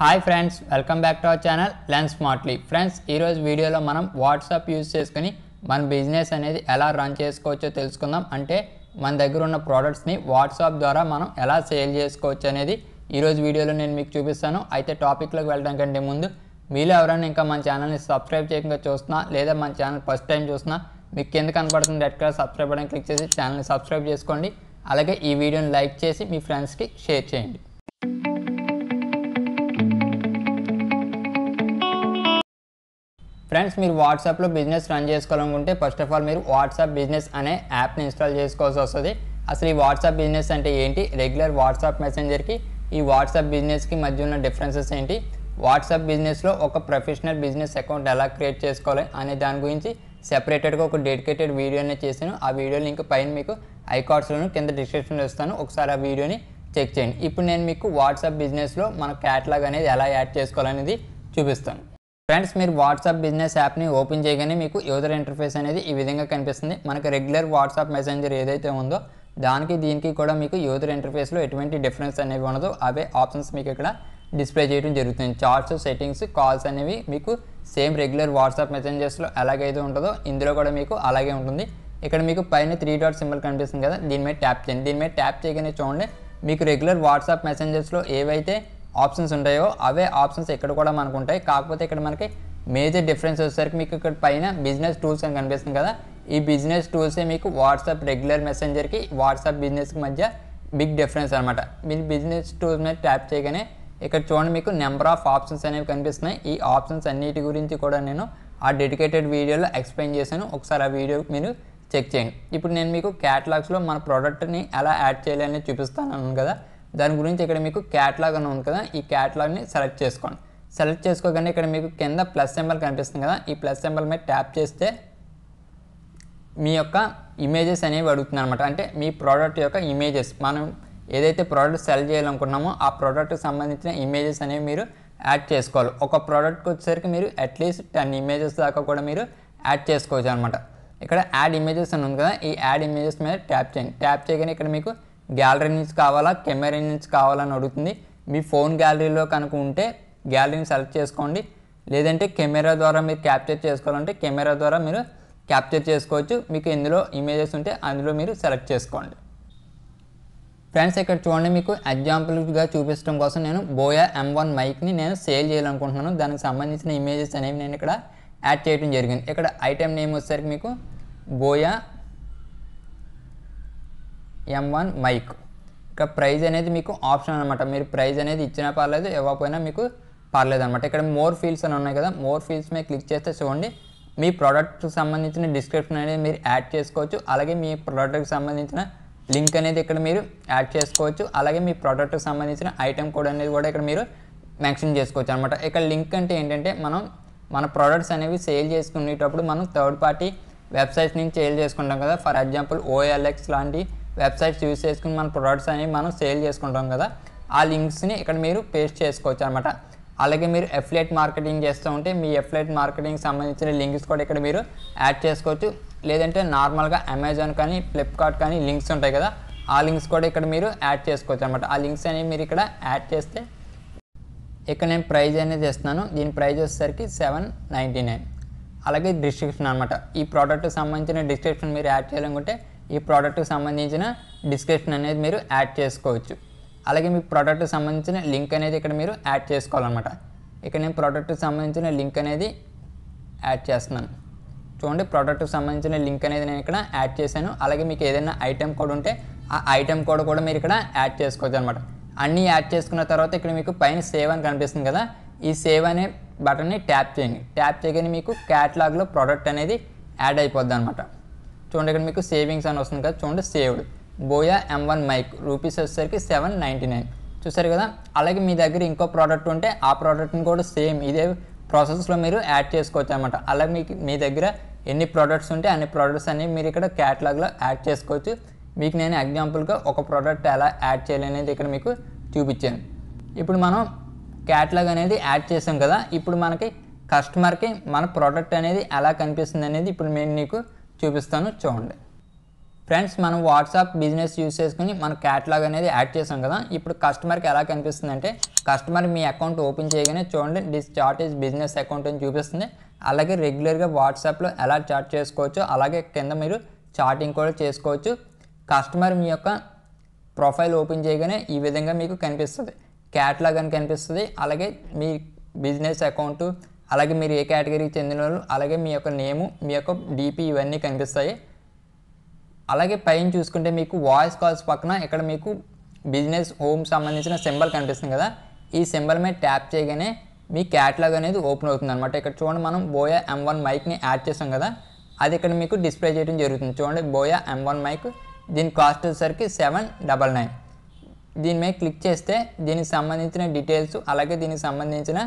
Hi friends, welcome back to our channel learn smartly. Friends, ఈరోజు వీడియోలో మనం WhatsApp use చేసుకుని మన బిజినెస్ అనేది ఎలా రన్ చేసుకోవచ్చో తెలుసుకుందాం. అంటే మన దగ్గర ఉన్న ప్రోడక్ట్స్ని వాట్సాప్ ద్వారా మనం ఎలా సేల్ చేసుకోవచ్చు అనేది ఈరోజు వీడియోలో నేను మీకు చూపిస్తాను. అయితే టాపిక్లోకి వెళ్ళడం కంటే ముందు మీలో ఎవరైనా ఇంకా మన ఛానల్ని సబ్స్క్రైబ్ చేయకుండా చూస్తున్నా లేదా మన ఛానల్ ఫస్ట్ టైం చూసినా మీకు కింద కనపడుతుంది red colour subscribe button click చేసి ఛానల్ని సబ్స్క్రైబ్ చేసుకోండి. అలాగే ఈ వీడియోని లైక్ చేసి మీ ఫ్రెండ్స్కి షేర్ చేయండి. ఫ్రెండ్స్, మీరు వాట్సాప్లో బిజినెస్ రన్ చేసుకోవాలనుకుంటే ఫస్ట్ ఆఫ్ ఆల్ మీరు వాట్సాప్ బిజినెస్ అనే యాప్ని ఇన్స్టాల్ చేసుకోవాల్సి వస్తుంది. అసలు ఈ వాట్సాప్ బిజినెస్ అంటే ఏంటి, రెగ్యులర్ వాట్సాప్ మెసెంజర్కి ఈ వాట్సాప్ బిజినెస్కి మధ్య ఉన్న డిఫరెన్సెస్ ఏంటి, వాట్సాప్ బిజినెస్లో ఒక ప్రొఫెషనల్ బిజినెస్ అకౌంట్ ఎలా క్రియేట్ చేసుకోవాలి అనే దాని గురించి సెపరేటెడ్గా ఒక డెడికేటెడ్ వీడియోని చేశాను. ఆ వీడియో లింక్ పైన మీకు ఐకార్డ్స్లోను కింద డిస్క్రిప్షన్లో ఇస్తాను, ఒకసారి ఆ వీడియోని చెక్ చేయండి. ఇప్పుడు నేను మీకు వాట్సాప్ బిజినెస్లో మన క్యాటలాగ్ అనేది ఎలా యాడ్ చేసుకోవాలనేది చూపిస్తాను. ఫ్రెండ్స్, మీరు వాట్సాప్ బిజినెస్ యాప్ని ఓపెన్ చేయగానే మీకు యూజర్ ఇంటర్ఫేస్ అనేది ఈ విధంగా కనిపిస్తుంది. మనకు రెగ్యులర్ వాట్సాప్ మెసెంజర్ ఏదైతే ఉందో దానికి దీనికి కూడా మీకు యూజర్ ఇంటర్ఫేస్లో ఎటువంటి డిఫరెన్స్ అనేవి ఉండదు. అవే ఆప్షన్స్ మీకు ఇక్కడ డిస్ప్లే చేయడం జరుగుతుంది. చార్ట్స్, సెట్టింగ్స్, కాల్స్ అనేవి మీకు సేమ్ రెగ్యులర్ వాట్సాప్ మెసెంజర్స్లో ఎలాగైతే ఉంటుందో ఇందులో కూడా మీకు అలాగే ఉంటుంది. ఇక్కడ మీకు పైన 3 డాట్ సింబల్ కనిపిస్తుంది కదా, దీని మీద ట్యాప్ చేయండి. దీని మీద ట్యాప్ చేయగానే చూడండి మీకు రెగ్యులర్ వాట్సాప్ మెసెంజర్స్లో ఏవైతే ఆప్షన్స్ ఉంటాయో అవే ఆప్షన్స్ ఇక్కడ కూడా మనకు ఉంటాయి. కాకపోతే ఇక్కడ మనకి మేజర్ డిఫరెన్స్ వచ్చేసరికి మీకు ఇక్కడ పైన బిజినెస్ టూల్స్ అని కనిపిస్తుంది కదా, ఈ బిజినెస్ టూల్సే మీకు వాట్సాప్ రెగ్యులర్ మెసెంజర్కి వాట్సాప్ బిజినెస్కి మధ్య బిగ్ డిఫరెన్స్ అనమాట. మీరు బిజినెస్ టూల్స్ మీద ట్యాప్ చేయగానే ఇక్కడ చూడండి మీకు నెంబర్ ఆఫ్ ఆప్షన్స్ అనేవి కనిపిస్తున్నాయి. ఈ ఆప్షన్స్ అన్నిటి గురించి కూడా నేను ఆ డెడికేటెడ్ వీడియోలో ఎక్స్ప్లెయిన్ చేశాను, ఒకసారి ఆ వీడియో మీరు చెక్ చేయండి. ఇప్పుడు నేను మీకు క్యాటలాగ్స్లో మన ప్రోడక్ట్ని ఎలా యాడ్ చేయాలి అనేది చూపిస్తాను అన్నాను కదా, దాని గురించి ఇక్కడ మీకు క్యాటలాగ్ అని ఉంది కదా, ఈ క్యాటలాగ్ని సెలెక్ట్ చేసుకోండి. సెలెక్ట్ చేసుకోగానే ఇక్కడ మీకు కింద ప్లస్ సింబల్ కనిపిస్తుంది కదా, ఈ ప్లస్ సింబల్ మీద ట్యాప్ చేస్తే మీ యొక్క ఇమేజెస్ అనేవి అడుగుతుంది అనమాట. అంటే మీ ప్రోడక్ట్ యొక్క ఇమేజెస్, మనం ఏదైతే ప్రోడక్ట్ సెల్ చేయాలనుకుంటున్నామో ఆ ప్రోడక్ట్కి సంబంధించిన ఇమేజెస్ అనేవి మీరు యాడ్ చేసుకోవాలి. ఒక ప్రోడక్ట్కి వచ్చేసరికి మీరు అట్లీస్ట్ 10 ఇమేజెస్ దాకా కూడా మీరు యాడ్ చేసుకోవచ్చు అనమాట. ఇక్కడ యాడ్ ఇమేజెస్ అని ఉంది కదా, ఈ యాడ్ ఇమేజెస్ మీద ట్యాప్ చేయండి. ట్యాప్ చేయగానే ఇక్కడ మీకు గ్యాలరీ నుంచి కావాలా, కెమెరా నుంచి కావాలని అడుగుతుంది. మీ ఫోన్ గ్యాలరీలో కనుక ఉంటే గ్యాలరీని సెలెక్ట్ చేసుకోండి, లేదంటే కెమెరా ద్వారా మీరు క్యాప్చర్ చేసుకోవాలంటే కెమెరా ద్వారా మీరు క్యాప్చర్ చేసుకోవచ్చు. మీకు ఎందులో ఇమేజెస్ ఉంటే అందులో మీరు సెలెక్ట్ చేసుకోండి. ఫ్రెండ్స్, ఇక్కడ చూడండి మీకు ఎగ్జాంపుల్గా చూపించడం కోసం నేను బోయా M1 మైక్ని నేను సేల్ చేయాలనుకుంటున్నాను. దానికి సంబంధించిన ఇమేజెస్ అనేవి నేను ఇక్కడ యాడ్ చేయడం జరిగింది. ఇక్కడ ఐటెం నేమ్ వచ్చేసరికి మీకు బోయా M1 మైక్. ఇక్కడ ప్రైజ్ అనేది మీకు ఆప్షన్ అనమాట, మీరు ప్రైజ్ అనేది ఇచ్చినా పర్లేదు, ఇవ్వకపోయినా మీకు పర్లేదు అనమాట. ఇక్కడ మోర్ ఫీల్డ్స్ అని ఉన్నాయి కదా, మోర్ ఫీల్డ్స్ మీద క్లిక్ చేస్తే చూడండి మీ ప్రోడక్ట్కి సంబంధించిన డిస్క్రిప్షన్ అనేది మీరు యాడ్ చేసుకోవచ్చు. అలాగే మీ ప్రోడక్ట్కి సంబంధించిన లింక్ అనేది ఇక్కడ మీరు యాడ్ చేసుకోవచ్చు. అలాగే మీ ప్రోడక్ట్కి సంబంధించిన ఐటెం కోడ్ అనేది కూడా ఇక్కడ మీరు మెన్షన్ చేసుకోవచ్చు అనమాట. ఇక్కడ లింక్ అంటే ఏంటంటే మనం మన ప్రోడక్ట్స్ అనేవి సేల్ చేసుకునేటప్పుడు మనం థర్డ్ పార్టీ వెబ్సైట్స్ నుంచి సేల్ చేసుకుంటాం కదా. ఫర్ ఎగ్జాంపుల్ OLX లాంటి వెబ్సైట్స్ యూజ్ చేసుకుని మన ప్రొడక్ట్స్ అనేవి మనం సేల్ చేసుకుంటాం కదా, ఆ లింక్స్ని ఇక్కడ మీరు పేస్ట్ చేసుకోవచ్చు అనమాట. అలాగే మీరు అఫిలియేట్ మార్కెటింగ్ చేస్తూ ఉంటే మీ అఫిలియేట్ మార్కెటింగ్ సంబంధించిన లింక్స్ కూడా ఇక్కడ మీరు యాడ్ చేసుకోవచ్చు. లేదంటే నార్మల్గా అమెజాన్ కానీ ఫ్లిప్కార్ట్ కానీ లింక్స్ ఉంటాయి కదా, ఆ లింక్స్ కూడా ఇక్కడ మీరు యాడ్ చేసుకోవచ్చు అనమాట. ఆ లింక్స్ అనేవి మీరు ఇక్కడ యాడ్ చేస్తే ఇక్కడ నేను ప్రైజ్ అనేది ఇస్తున్నాను, దీని ప్రైజ్ వచ్చేసరికి $7.99. అలాగే డిస్క్రిప్షన్ అనమాట, ఈ ప్రోడక్ట్కి సంబంధించిన డిస్క్రిప్షన్ మీరు యాడ్ చేయాలనుకుంటే ఈ ప్రోడక్ట్కి సంబంధించిన డిస్క్రిప్షన్ అనేది మీరు యాడ్ చేసుకోవచ్చు. అలాగే మీ ప్రోడక్ట్కి సంబంధించిన లింక్ అనేది ఇక్కడ మీరు యాడ్ చేసుకోవాలన్నమాట. ఇక్కడ నేను ప్రోడక్ట్కి సంబంధించిన లింక్ అనేది యాడ్ చేస్తున్నాను. చూడండి, ప్రోడక్ట్కి సంబంధించిన లింక్ అనేది నేను ఇక్కడ యాడ్ చేశాను. అలాగే మీకు ఏదైనా ఐటెం కోడ్ ఉంటే ఆ ఐటెం కోడ్ కూడా మీరు ఇక్కడ యాడ్ చేసుకోవచ్చు అనమాట. అన్నీ యాడ్ చేసుకున్న తర్వాత ఇక్కడ మీకు పైన సేవ్ అని కనిపిస్తుంది కదా, ఈ సేవ్ అనే బటన్ని ట్యాప్ చేయండి. ట్యాప్ చేయగానే మీకు క్యాటలాగ్లో ప్రోడక్ట్ అనేది యాడ్ అయిపోద్ది అనమాట. చూడండి, ఇక్కడ మీకు సేవింగ్స్ అని వస్తుంది కదా, చూడండి saved buoy M1 mic rupees వచ్చేసరికి $7.99 చూసారు కదా. అలాగే మీ దగ్గర ఇంకో ప్రోడక్ట్ ఉంటే ఆ ప్రోడక్ట్ని కూడా సేమ్ ఇదే ప్రాసెస్లో మీరు యాడ్ చేసుకోవచ్చు అనమాట. అలాగే మీకు మీ దగ్గర ఎన్ని ప్రోడక్ట్స్ ఉంటే అన్ని ప్రోడక్ట్స్ అన్ని మీరు ఇక్కడ క్యాటలాగ్లో యాడ్ చేసుకోవచ్చు. మీకు నేను ఎగ్జాంపుల్గా ఒక ప్రోడక్ట్ ఎలా యాడ్ చేయాలి అనేది ఇక్కడ మీకు చూపించాను. ఇప్పుడు మనం క్యాటలాగ్ అనేది యాడ్ చేసాం కదా, ఇప్పుడు మనకి కస్టమర్కి మన ప్రోడక్ట్ అనేది ఎలా కనిపిస్తుంది అనేది ఇప్పుడు నేను మీకు చూపిస్తాను, చూడండి. ఫ్రెండ్స్ మనం వాట్సాప్ బిజినెస్ యూస్ చేసుకుని మన క్యాటలాగ్ అనేది యాడ్ చేసాం కదా. ఇప్పుడు కస్టమర్కి ఎలా కనిపిస్తుంది అంటే కస్టమర్ మీ అకౌంట్ ఓపెన్ చేయగానే చూడండి this chart is business account అని చూపిస్తుంది. అలాగే రెగ్యులర్గా వాట్సాప్లో ఎలా చాట్ చేసుకోవచ్చు అలాగే కింద మీరు చాటింగ్ కూడా చేసుకోవచ్చు. కస్టమర్ మీ యొక్క ప్రొఫైల్ ఓపెన్ చేయగానే ఈ విధంగా మీకు కనిపిస్తుంది, క్యాటలాగ్ అని కనిపిస్తుంది. అలాగే మీ బిజినెస్ అకౌంటు అలాగే మీరు ఏ కేటగిరీకి చెందిన వాళ్ళు అలాగే మీ యొక్క నేము మీ యొక్క డిపి ఇవన్నీ కనిపిస్తాయి. అలాగే పైన చూసుకుంటే మీకు వాయిస్ కాల్స్ పక్కన ఇక్కడ మీకు బిజినెస్ హోమ్ సంబంధించిన సింబల్ కనిపిస్తుంది కదా. ఈ సింబల్ మీద ట్యాప్ చేయగానే మీ క్యాటలాగ్ అనేది ఓపెన్ అవుతుంది అనమాట. ఇక్కడ చూడండి మనం బోయా M1 మైక్ని యాడ్ చేసాం కదా, అది ఇక్కడ మీకు డిస్ప్లే చేయడం జరుగుతుంది. చూడండి బోయా M1 మైక్, దీని కాస్ట్ వచ్చేసరికి 799. దీని మీద క్లిక్ చేస్తే దీనికి సంబంధించిన డీటెయిల్స్ అలాగే దీనికి సంబంధించిన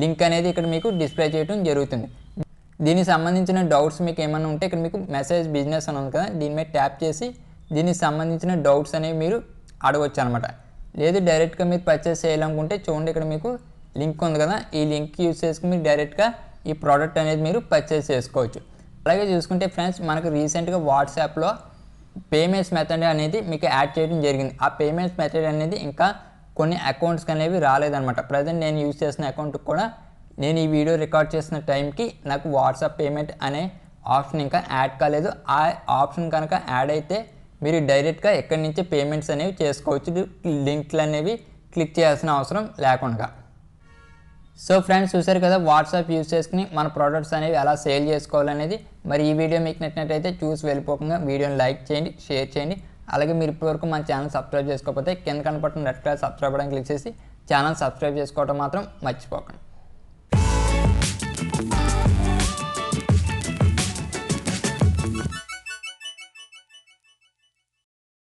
లింక్ అనేది ఇక్కడ మీకు డిస్ప్లే చేయడం జరుగుతుంది. దీనికి సంబంధించిన డౌట్స్ మీకు ఏమైనా ఉంటే ఇక్కడ మీకు మెసేజ్ బిజినెస్ అని ఉంది కదా, దీని మీద ట్యాప్ చేసి దీనికి సంబంధించిన డౌట్స్ అనేవి మీరు అడగవచ్చు అనమాట. లేదు డైరెక్ట్గా మీరు పర్చేస్ చేయాలనుకుంటే చూడండి ఇక్కడ మీకు లింక్ ఉంది కదా, ఈ లింక్ యూజ్ చేసుకుని మీరు డైరెక్ట్గా ఈ ప్రోడక్ట్ అనేది మీరు పర్చేస్ చేసుకోవచ్చు. అలాగే చూసుకుంటే ఫ్రెండ్స్ మనకు రీసెంట్గా వాట్సాప్లో పేమెంట్స్ మెథడ్ అనేది మీకు యాడ్ చేయడం జరిగింది. ఆ పేమెంట్స్ మెథడ్ అనేది ఇంకా కొన్ని అకౌంట్స్కి అనేవి రాలేదన్నమాట. ప్రజెంట్ నేను యూజ్ చేసిన అకౌంట్కి కూడా నేను ఈ వీడియో రికార్డ్ చేసిన టైంకి నాకు వాట్సాప్ పేమెంట్ అనే ఆప్షన్ ఇంకా యాడ్ కాలేదు. ఆ ఆప్షన్ కనుక యాడ్ అయితే మీరు డైరెక్ట్గా ఎక్కడి నుంచి పేమెంట్స్ అనేవి చేసుకోవచ్చు, లింక్లు అనేవి క్లిక్ చేయాల్సిన అవసరం లేకుండా. సో ఫ్రెండ్స్ చూసారు కదా వాట్సాప్ యూజ్ చేసుకుని మన ప్రోడక్ట్స్ అనేవి ఎలా సేల్ చేసుకోవాలనేది. మరి ఈ వీడియో మీకు నచ్చినట్లయితే చూసి వెళ్ళిపోకుండా వీడియోని లైక్ చేయండి, షేర్ చేయండి. అలాగే మీరు ఇప్పటివరకు మన ఛానల్ సబ్స్క్రైబ్ చేసుకోకపోతే కింద కనపడుతున్న red colour subscribe button click చేసి ఛానల్ సబ్స్క్రైబ్ చేసుకోవడం మాత్రం మర్చిపోకండి.